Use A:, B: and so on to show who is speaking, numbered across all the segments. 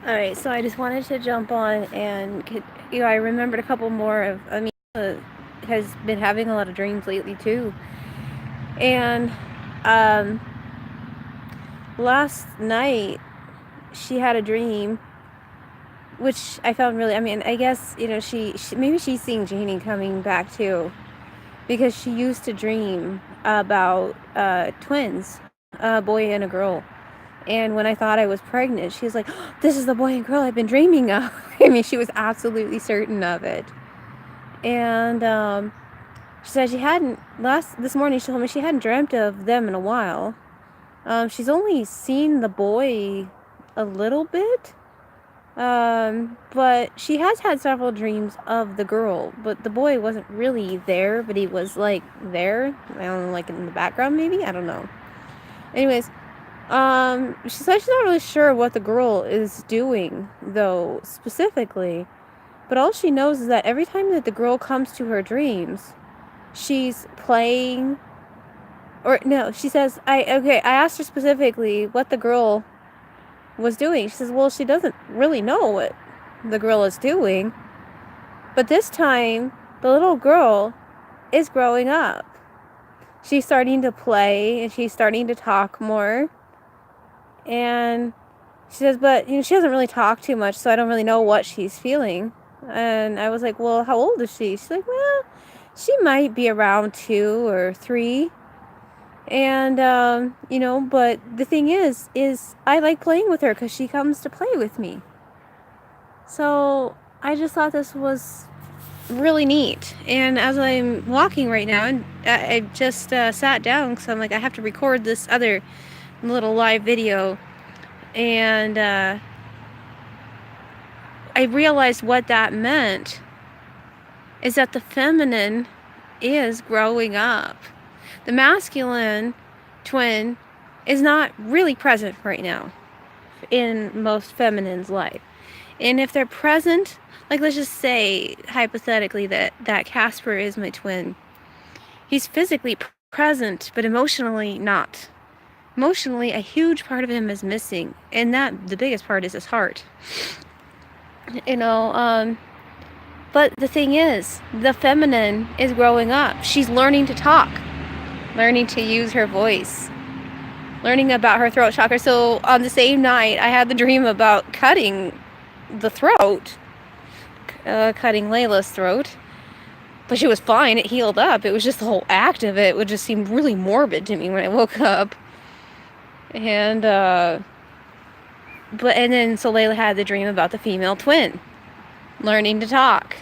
A: Alright, so I just wanted to jump on and, I remembered a couple more of, has been having a lot of dreams lately too. And, um, last night, she had a dream, which I found really, I guess, maybe she's seeing Janie coming back too. Because she used to dream about, twins, a boy and a girl. And when I thought I was pregnant, she was like, "Oh, this is the boy and girl I've been dreaming of." I mean, she was absolutely certain of it. And she said she hadn't, this morning she told me she hadn't dreamt of them in a while. She's only seen the boy a little bit. But she has had several dreams of the girl, but the boy wasn't really there, but he was like there. I don't know, like in the background maybe? I don't know. Anyways, she said she's not really sure what the girl is doing, though, specifically. But all she knows is that every time that the girl comes to her dreams, she's playing. Or, no, she says, I asked her specifically what the girl was doing. She says, well, she doesn't really know what the girl is doing. But this time, the little girl is growing up. She's starting to play and she's starting to talk more. And she says, but she doesn't really talk too much, so I don't really know what she's feeling. And I was like, well, how old is she? She's like, well, she might be around 2 or 3. And, but the thing is I like playing with her because she comes to play with me. So I just thought this was really neat. And as I'm walking right now, and I just sat down because I'm like, I have to record this other little live video. And I realized what that meant is that the feminine is growing up. The masculine twin is not really present right now in most feminines' life. And if they're present, like let's just say hypothetically that Casper is my twin. He's physically present, but emotionally not. Emotionally, a huge part of him is missing, and that the biggest part is his heart. But the thing is, the feminine is growing up. She's learning to talk, learning to use her voice, learning about her throat chakra. So on the same night, I had the dream about cutting the throat, cutting Layla's throat. But she was fine. It healed up. It was just the whole act of it would just seem really morbid to me when I woke up. And, so Layla had the dream about the female twin, learning to talk.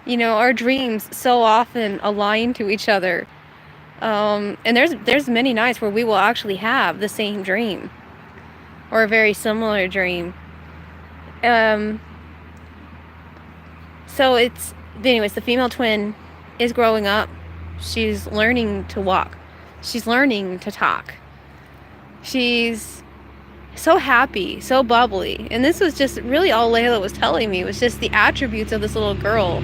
A: Our dreams so often align to each other. And there's many nights where we will actually have the same dream or a very similar dream. So anyways, the female twin is growing up. She's learning to walk. She's learning to talk. She's so happy, so bubbly. And this was just really all Layla was telling me was just the attributes of this little girl.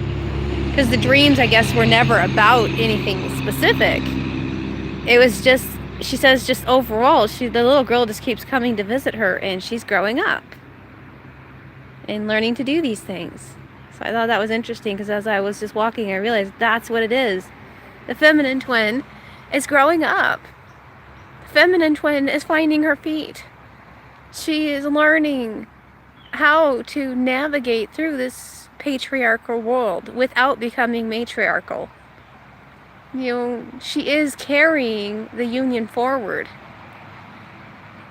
A: Because the dreams, I guess, were never about anything specific. It was just, she says, just overall, the little girl just keeps coming to visit her, and she's growing up and learning to do these things. So I thought that was interesting, because as I was just walking, I realized that's what it is. The feminine twin is growing up. The feminine twin is finding her feet. She is learning how to navigate through this patriarchal world without becoming matriarchal. She is carrying the union forward.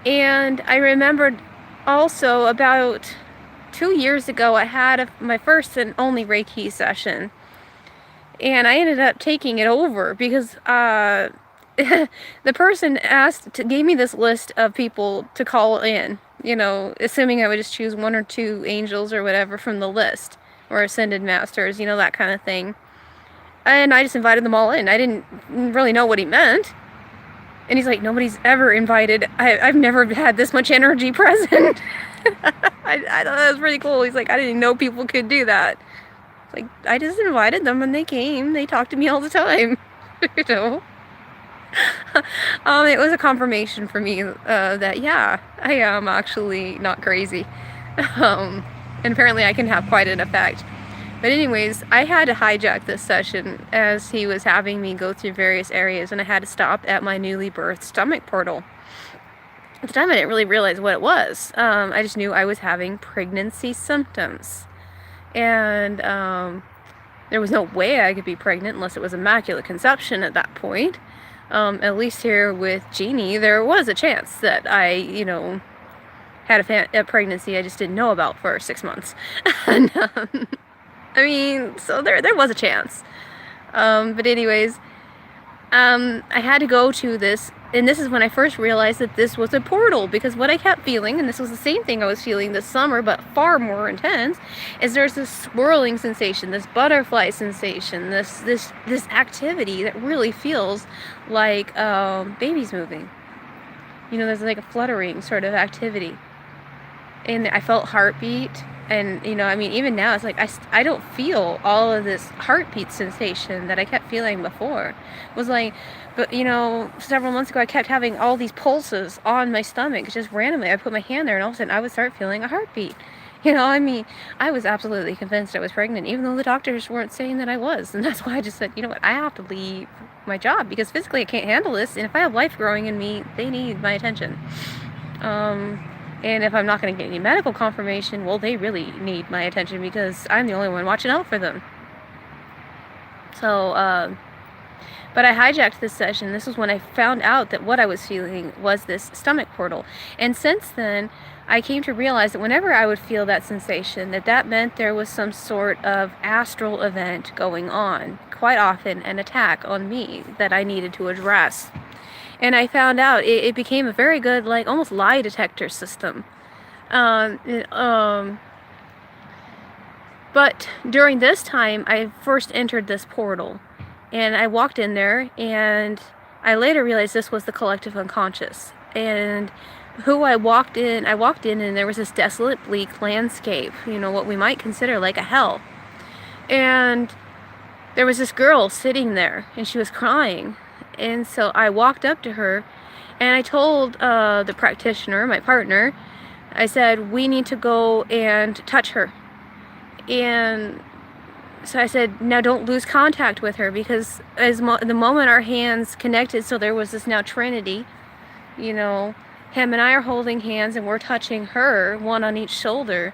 A: And I remembered also about 2 years ago, I had my first and only Reiki session. And I ended up taking it over because the person gave me this list of people to call in, assuming I would just choose 1 or 2 angels or whatever from the list, or ascended masters, that kind of thing. And I just invited them all in. I didn't really know what he meant. And he's like, nobody's ever invited. I've never had this much energy present. I thought that was pretty cool. He's like, I didn't know people could do that. Like, I just invited them and they came. They talked to me all the time. It was a confirmation for me that, yeah, I am actually not crazy. And apparently I can have quite an effect. But anyways, I had to hijack this session as he was having me go through various areas, and I had to stop at my newly birthed stomach portal. At the time, I didn't really realize what it was. I just knew I was having pregnancy symptoms. And there was no way I could be pregnant unless it was immaculate conception at that point. At least here with Jeannie, there was a chance that I, had a pregnancy I just didn't know about for 6 months. And, I mean, so there was a chance. But anyways, I had to go to this, and this is when I first realized that this was a portal, because what I kept feeling, and this was the same thing I was feeling this summer, but far more intense, is there's this swirling sensation, this butterfly sensation, this activity that really feels like babies moving. There's like a fluttering sort of activity. And I felt heartbeat, and even now it's like I don't feel all of this heartbeat sensation that I kept feeling before. It was like, but several months ago I kept having all these pulses on my stomach just randomly. I put my hand there and all of a sudden I would start feeling a heartbeat. I was absolutely convinced I was pregnant, even though the doctors weren't saying that I was. And that's why I just said, you know what, I have to leave my job because physically I can't handle this, and if I have life growing in me, they need my attention. And if I'm not going to get any medical confirmation, well, they really need my attention because I'm the only one watching out for them. So, but I hijacked this session. This was when I found out that what I was feeling was this stomach portal. And since then, I came to realize that whenever I would feel that sensation, that meant there was some sort of astral event going on. Quite often, an attack on me that I needed to address. And I found out it became a very good, like, almost lie detector system. But during this time, I first entered this portal. And I walked in there, and I later realized this was the collective unconscious. And I walked in, and there was this desolate, bleak landscape, what we might consider like a hell. And there was this girl sitting there, and she was crying. And so I walked up to her, and I told the practitioner, my partner, I said, we need to go and touch her. And so I said, now don't lose contact with her, because the moment our hands connected, so there was this now trinity, him and I are holding hands, and we're touching her, one on each shoulder.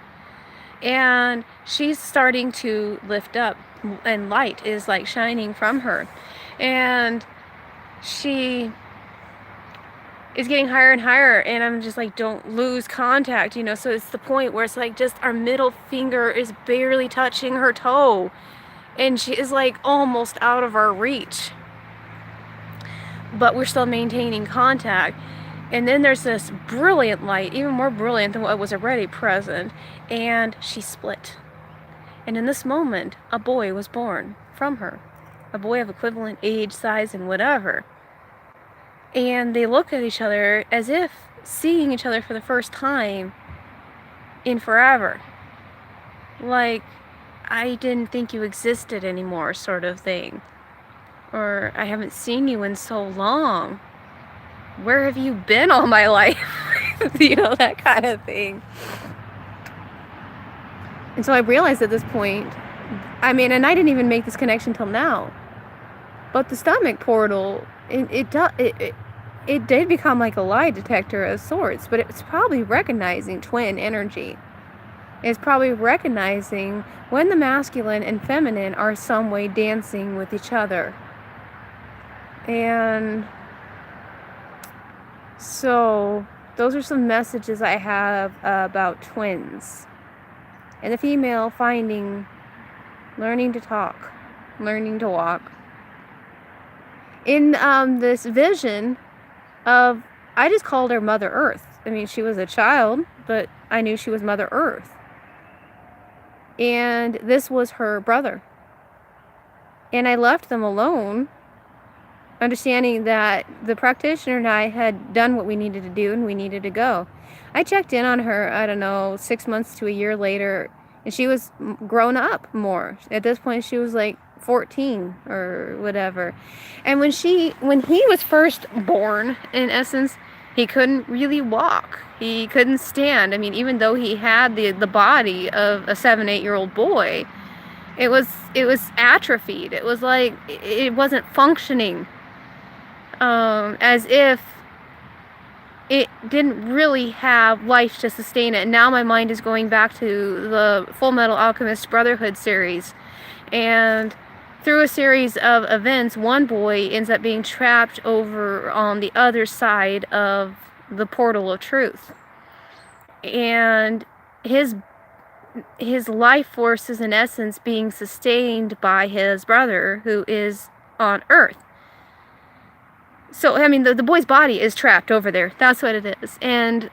A: And she's starting to lift up, and light is like shining from her. And she is getting higher and higher, and I'm just like, don't lose contact, so it's the point where it's like just our middle finger is barely touching her toe, and she is like almost out of our reach, but we're still maintaining contact. And then there's this brilliant light, even more brilliant than what was already present, and she split. And in this moment, a boy was born from her, a boy of equivalent age, size, and whatever. And they looked at each other as if seeing each other for the first time in forever. Like, I didn't think you existed anymore, sort of thing. Or, I haven't seen you in so long. Where have you been all my life? That kind of thing. And so I realized at this point, and I didn't even make this connection till now, but the stomach portal, it did become like a lie detector of sorts, but it's probably recognizing twin energy. It's probably recognizing when the masculine and feminine are some way dancing with each other. And so those are some messages I have about twins. And the female learning to talk, learning to walk. In this vision of, I just called her Mother Earth. She was a child, but I knew she was Mother Earth. And this was her brother. And I left them alone, understanding that the practitioner and I had done what we needed to do and we needed to go. I checked in on her, I don't know, 6 months to a year later, and she was grown up more. At this point, she was like 14 or whatever. And when he was first born, in essence, He couldn't really walk. He couldn't stand. I mean, even though he had the body of a 7, 8-year-old boy, it was atrophied. It was like it wasn't functioning, as if it didn't really have life to sustain it. And now my mind is going back to the Full Metal Alchemist Brotherhood series, and through a series of events, one boy ends up being trapped over on the other side of the portal of truth, and his life force is in essence being sustained by his brother, who is on Earth. So, I mean, the boy's body is trapped over there. That's what it is. And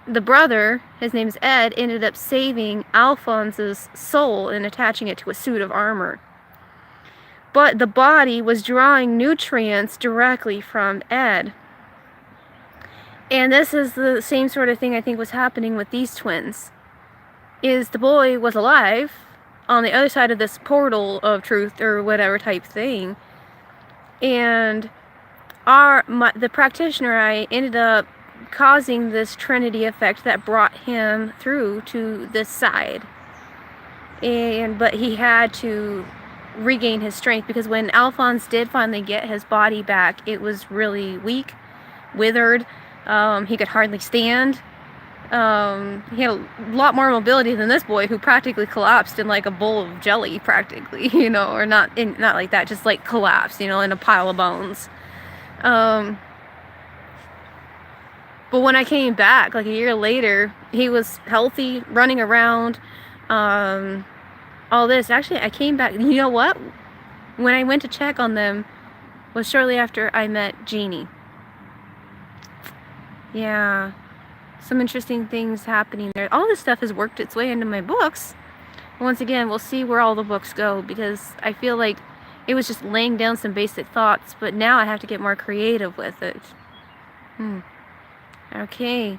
A: the brother, his name is Ed, ended up saving Alphonse's soul and attaching it to a suit of armor. But the body was drawing nutrients directly from Ed. And this is the same sort of thing I think was happening with these twins. Is the boy was alive on the other side of this portal of truth or whatever type thing. And the practitioner I ended up causing this Trinity effect that brought him through to this side. But he had to regain his strength, because when Alphonse did finally get his body back, it was really weak, withered. He could hardly stand. He had a lot more mobility than this boy, who practically collapsed in like a bowl of jelly, practically, you know, or not like that, just like collapsed, you know, in a pile of bones. But when I came back, like a year later, he was healthy, running around, all this. Actually, I came back, you know what? When I went to check on them was shortly after I met Jeannie. Yeah, some interesting things happening there. All this stuff has worked its way into my books. Once again, we'll see where all the books go, because I feel like it was just laying down some basic thoughts, but now I have to get more creative with it. Okay,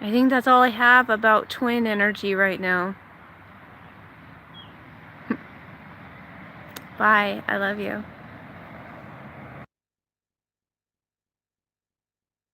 A: I think that's all I have about twin energy right now. Bye, I love you.